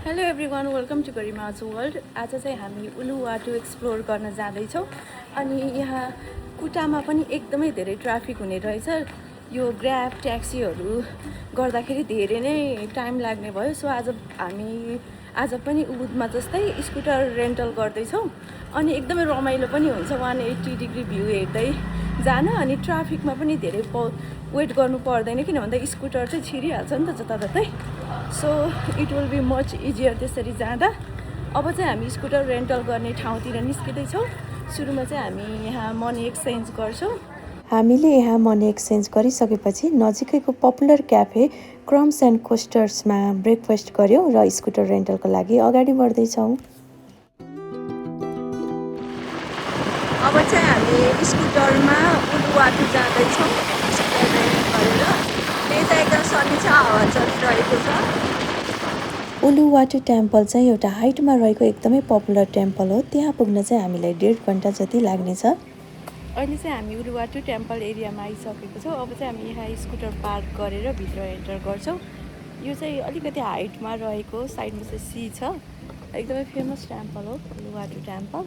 Hello everyone, welcome to Garima's world. आज चाहिँ हामी उलुवाटु एक्सप्लोर गर्न जाँदैछौँ। अनि यहाँ कुटामा पनि एकदमै धेरै ट्राफिक हुने रहेछ। यो ग्र्याब ट्याक्सीहरू गर्दाखेरि धेरै नै टाइम लाग्ने भयो। सो हामी आज पनि उबुदमा जस्तै स्कुटर रेन्टल गर्दैछौँ। अनि एकदमै रमाइलो पनि हुन्छ 180 डिग्री भ्यू हेर्दै जान। अनि ट्राफिकमा पनि धेरै वेट गर्नु पर्दैन, किन भन्दा स्कुटर चाहिँ छिरिहाल्छ नि त जताततै। So it will be much easier त्यसरी जाँदा। अब चाहिँ हामी स्कुटर रेन्टल गर्ने ठाउँतिर निस्किँदैछौँ। सुरुमा चाहिँ हामी यहाँ मनी एक्सचेन्ज गर्छौँ। हामीले यहाँ मनी एक्सचेन्ज गरिसकेपछि नजिकैको पपुलर क्याफे क्रम्स एन्ड कोस्टर्समा ब्रेकफास्ट गऱ्यौँ र स्कुटर रेन्टलको लागि अगाडि बढ्दैछौँ। अब चाहिँ हामी स्कुटरमा उलुवाटु जाँदैछौँ स्कुटर रेन्ट गरेर। त्यही त एकदम सनी छ, हावा चलिरहेको छ। उलुवाटु टेम्पल चाहिँ एउटा हाइटमा रहेको एकदमै पपुलर टेम्पल हो। त्यहाँ पुग्न चाहिँ हामीलाई 1.5 घन्टा जति लाग्नेछ। अहिले चाहिँ हामी उलुवाटु टेम्पल एरियामा आइसकेको छौँ। अब चाहिँ हामी यहाँ स्कुटर पार्क गरेर भित्र एन्टर गर्छौँ। यो चाहिँ अलिकति हाइटमा रहेको, साइडमा चाहिँ सी छ। एकदमै फेमस टेम्पल हो उलुवाटु टेम्पल।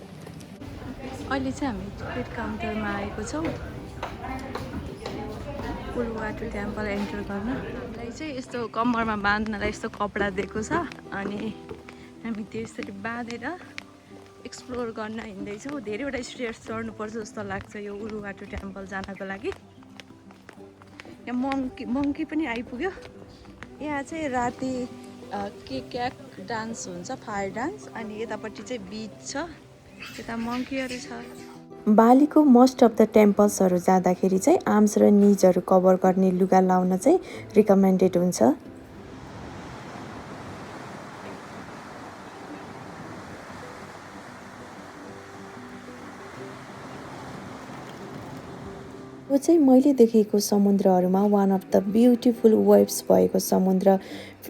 अहिले चाहिँ हामी टिकट काउन्टरमा आएको छौँ उलुवाटु टेम्पल एन्टर गर्नलाई। चाहिँ यस्तो कम्मरमा बाँध्नलाई यस्तो कपडा दिएको छ। अनि हामी त्यसरी बाँधेर एक्सप्लोर गर्न हिँड्दैछौँ। धेरैवटा स्टेयर्स चढ्नुपर्छ जस्तो लाग्छ यो उलुवाटु टेम्पल जानको लागि। यहाँ मङ्की पनि आइपुग्यो। यहाँ चाहिँ राति क्याक डान्स हुन्छ, फायर डान्स। अनि यतापट्टि चाहिँ बिच छ, यता मङ्कीहरू छ। बालीको मोस्ट अफ द टेम्पल्सहरू जाँदाखेरि चाहिँ आर्म्स र निजहरू कभर गर्ने लुगा लाउन चाहिँ रिकमेन्डेड हुन्छ। यो चाहिँ मैले देखेको समुद्रहरूमा one of the beautiful waves भएको समुद्र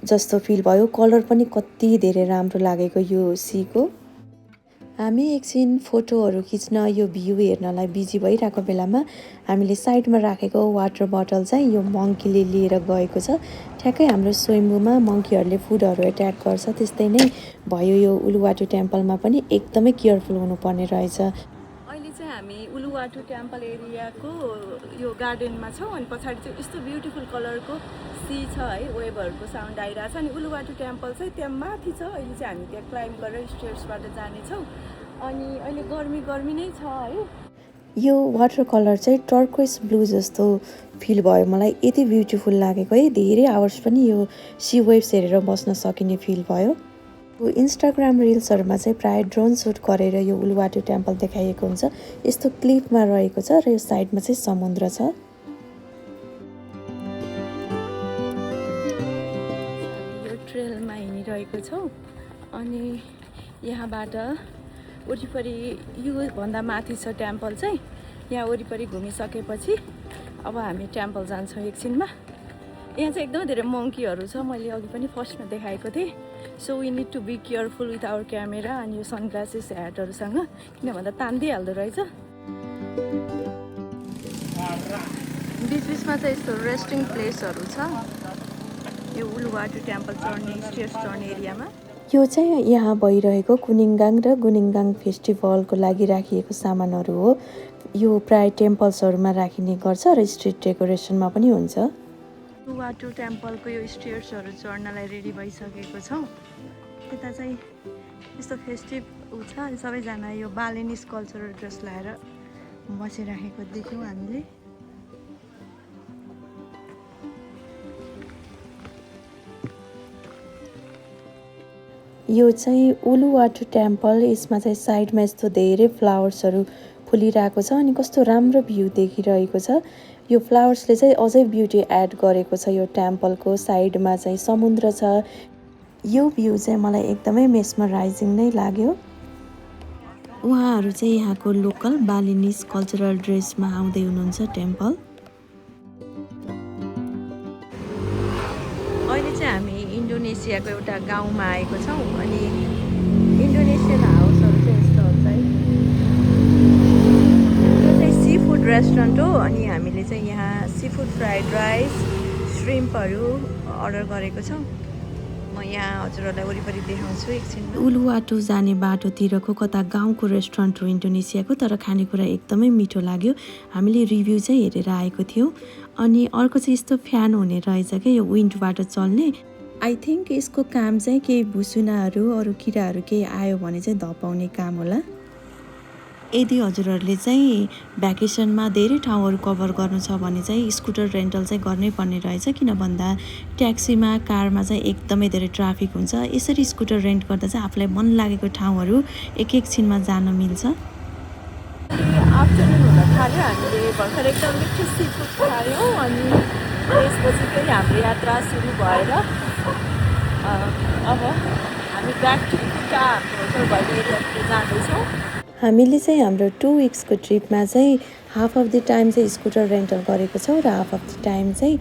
जस्तो फिल भयो। कलर पनि कति धेरै राम्रो लागेको यो सीको। हामी एकछिन फोटोहरू खिच्न यो भ्यू हेर्नलाई बिजी भइरहेको बेलामा हामीले साइडमा राखेको वाटर बटल चाहिँ यो मङ्कीले लिएर गएको छ। ठ्याक्कै हाम्रो स्वयम्भूमा मङ्कीहरूले फुडहरू एट्याक गर्छ त्यस्तै नै भयो यो उलुवाटु टेम्पलमा पनि एकदमै केयरफुल हुनुपर्ने रहेछ। अहिले चाहिँ हामी उलुवाटु टेम्पल एरियाको यो गार्डनमा छौँ। अनि पछाडि चाहिँ यस्तो ब्युटिफुल कलरको सी छ है, वेभहरूको साउन्ड आइरहेछ। अनि उलुवाटु टेम्पल चाहिँ त्यहाँ माथि छ। अहिले चाहिँ हामी त्यहाँ क्लाइम्ब गरेर स्टेयर्सबाट जानेछौँ। अनि अहिले गर्मी नै छ है। यो वाटर कलर चाहिँ टर्कोइस ब्लू जस्तो फिल भयो मलाई। यति ब्युटिफुल लागेको है। धेरै आवर्स पनि यो सी वेभ्स हेरेर बस्न सकिने फिल भयो। इन्स्टाग्राम रिल्सहरूमा चाहिँ प्रायः ड्रोन सुट गरेर यो उलुवाटु टेम्पल देखाइएको हुन्छ। यस्तो क्लिफमा रहेको छ र यो साइडमा चाहिँ समुद्र छ। यो ट्रेलमा हिँडिरहेको छौँ। अनि यहाँबाट वरिपरि योभन्दा माथि छ टेम्पल चाहिँ। यहाँ वरिपरि घुमिसकेपछि अब हामी टेम्पल जान्छौँ एकछिनमा। यहाँ चाहिँ एकदमै धेरै मङ्कीहरू छ, मैले अघि पनि फर्स्टमा देखाएको थिएँ। So we need to be careful with our camera अनि यो सनग्लासेस ह्याटहरूसँग, किन भन्दा तान्दिहाल्दो रहेछ। बिचमा चाहिँ यस्तो रेस्टिङ प्लेसहरू छ यो उलुवाटु टेम्पल चढ्ने स्टेयर्स चढ्ने एरियामा। यो चाहिँ यहाँ भइरहेको कुनिङ्गाङ र गुनिङ्गाङ फेस्टिभलको लागि राखिएको सामानहरू हो। यो प्राय टेम्पल्सहरूमा राखिने गर्छ र स्ट्रिट डेकोरेसनमा पनि हुन्छ। उलुवाटु टेम्पलको यो स्टेयर्सहरू चढ्नलाई रेडी भइसकेको छौँ। यता चाहिँ यस्तो फेस्टिभ छ। अनि सबैजना यो बालिनिज कल्चरल ड्रेस लगाएर बसिराखेको देख्यौँ हामीले। यो चाहिँ उलुवाटु टेम्पल। यसमा चाहिँ साइडमा यस्तो धेरै फ्लावर्सहरू फुलिरहेको छ अनि कस्तो राम्रो भ्यू देखिरहेको छ। यो फ्लावर्सले चाहिँ अझै ब्युटी एड गरेको छ। यो टेम्पलको साइडमा चाहिँ समुद्र छ। यो भ्यू चाहिँ मलाई एकदमै मेस्मराइजिङ नै लाग्यो। उहाँहरू चाहिँ यहाँको लोकल बालिनिज कल्चरल ड्रेसमा आउँदै हुनुहुन्छ टेम्पल। अहिले चाहिँ हामी इन्डोनेसियाको एउटा गाउँमा आएको छौँ। अनि इन्डोनेसियन हाउसहरू चाहिँ यस्तो हुन्छ है। यो चाहिँ सी फुड रेस्टुरेन्ट हो। अनि हामीले चाहिँ यहाँ सी फुड फ्राइड राइस, श्रिम्पहरू अर्डर गरेको छौँ। म यहाँ हजुरहरूलाई वरिपरि देखाउँछु एकछिनमा। उलुवाटो जाने बाटोतिरको कता गाउँको रेस्टुरेन्ट हो इन्डोनेसियाको, तर खानेकुरा एकदमै मिठो लाग्यो। हामीले रिभ्यू चाहिँ हेरेर आएको थियौँ। अनि अर्को चाहिँ यस्तो फ्यान हुने रहेछ क्या, यो विन्डबाट चल्ने। आई थिङ्क यसको काम चाहिँ केही भुसुनाहरू अरू किराहरू केही आयो भने चाहिँ धपाउने काम होला। यदि हजुरहरूले चाहिँ भ्याकेसनमा धेरै ठाउँहरू कभर गर्नु छ भने चाहिँ स्कुटर रेन्टल चाहिँ गर्नै पर्ने रहेछ, किन भन्दा ट्याक्सीमा कारमा चाहिँ एकदमै धेरै ट्राफिक हुन्छ। यसरी स्कुटर रेन्ट गर्दा चाहिँ आफूलाई मन लागेको ठाउँहरू एकछिनमा जान मिल्छ। आफ्टरनुन हुन थाल्यो, हामीले भर्खर एकदम मिठो सी फुड खायौँ अनि त्यसपछि फेरि हाम्रो यात्रा सुरु भएर अब हामी ब्याक टु कुटा हाम्रो होटल भएको एरियातिर जाँदैछौँ। हामीले चाहिँ हाम्रो 2 विक्सको ट्रिपमा चाहिँ हाफ अफ द टाइम चाहिँ स्कुटर रेन्टल गरेको छौँ र हाफ अफ द टाइम चाहिँ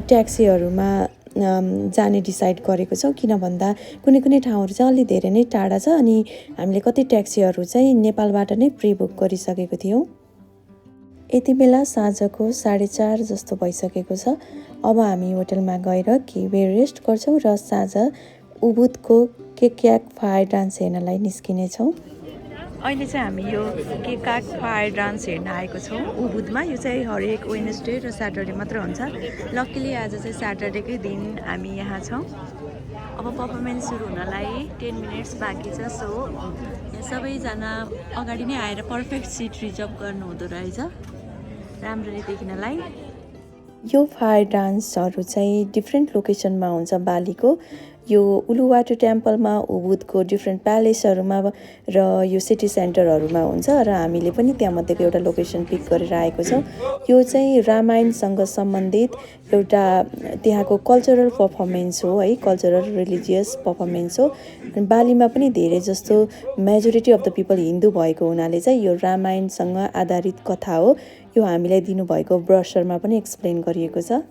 ट्याक्सीहरूमा जाने डिसाइड गरेको छौँ, किन भन्दा कुनै कुनै ठाउँहरू चाहिँ अलि धेरै नै टाढा छ अनि हामीले कति ट्याक्सीहरू चाहिँ नेपालबाट नै प्री बुक गरिसकेको थियौँ। यति बेला साँझको 4:30 जस्तो भइसकेको छ। अब हामी होटलमा गएर केही बेर रेस्ट गर्छौँ र साँझ उबुदको केक्याक फायर डान्स हेर्नलाई निस्किनेछौँ। अहिले चाहिँ हामी यो केकाक फायर डान्स हेर्न आएको छौँ उबुदमा। यो चाहिँ हरेक वेडनेसडे र स्याटरडे मात्र हुन्छ। लकिली आज चाहिँ स्याटरडेकै दिन हामी यहाँ छौँ। अब पर्फर्मेन्स सुरु हुनलाई 10 मिनट्स बाँकी छ। सो सबैजना अगाडि नै आएर पर्फेक्ट सिट रिजर्भ गर्नु हुँदो रहेछ राम्ररी देखिनलाई। यो फायर डान्सहरू चाहिँ डिफ्रेन्ट लोकेसनमा हुन्छ बालीको। यो उलुवाटो टेम्पलमा, उबुदको डिफ्रेन्ट प्यालेसहरूमा र यो सिटी सेन्टरहरूमा हुन्छ र हामीले पनि त्यहाँमध्येको एउटा लोकेसन पिक गरेर आएको छौँ। यो चाहिँ रामायणसँग सम्बन्धित एउटा त्यहाँको कल्चरल पर्फर्मेन्स हो है, कल्चरल रिलिजियस पर्फर्मेन्स हो। बालीमा पनि धेरै जस्तो majority of the people Hindu भएको हुनाले चाहिँ यो रामायणसँग आधारित कथा हो। यो हामीलाई दिनुभएको ब्रोसरमा पनि एक्सप्लेन गरिएको छ।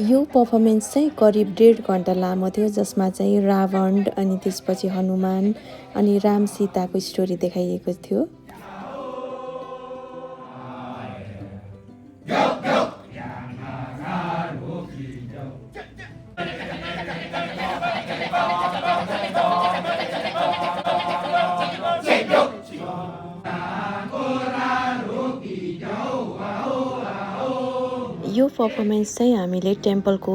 यो पर्फर्मेन्स चाहिँ करिब 1.5 घन्टा लामो थियो, जसमा चाहिँ रावण अनि त्यसपछि हनुमान अनि राम सीताको स्टोरी देखाइएको थियो। यो पर्फर्मेन्स चाहिँ हामीले टेम्पलको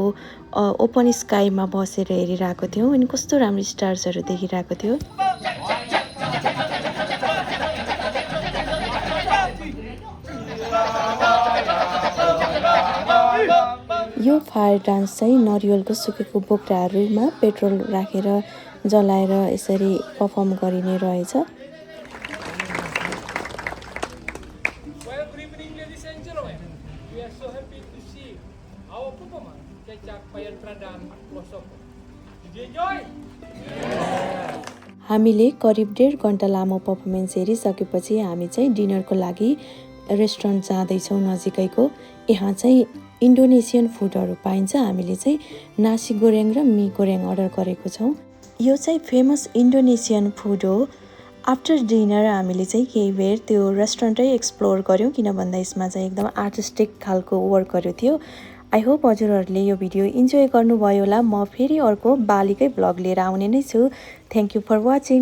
ओपन स्काईमा बसेर हेरिरहेको थियौँ अनि कस्तो राम्रो स्टार्सहरू देखिरहेको थियो। यो फायर डान्स चाहिँ नरिवलको सुकेको बोक्राहरूमा पेट्रोल राखेर जलाएर यसरी पर्फर्म गरिने रहेछ। हामीले करिब 1.5 घन्टा लामो पर्फर्मेन्स हेरिसकेपछि हामी चाहिँ डिनरको लागि रेस्टुरेन्ट जाँदैछौँ नजिकैको। यहाँ चाहिँ इन्डोनेसियन फुडहरू पाइन्छ। हामीले चाहिँ नासी गोरेङ र मी गोरेङ अर्डर गरेको छौँ। यो चाहिँ फेमस इन्डोनेसियन फुड हो। आफ्टर डिनर हामीले चाहिँ केही बेर त्यो रेस्टुरेन्टै एक्सप्लोर गऱ्यौँ, किन भन्दा यसमा चाहिँ एकदम आर्टिस्टिक खालको वर्कहरू थियो। आई होप हजुरहरूले यो भिडियो इन्जोय गर्नुभयो होला। म फेरि अर्को बालीकै भ्लग लिएर आउने नै छु। Thank you for watching.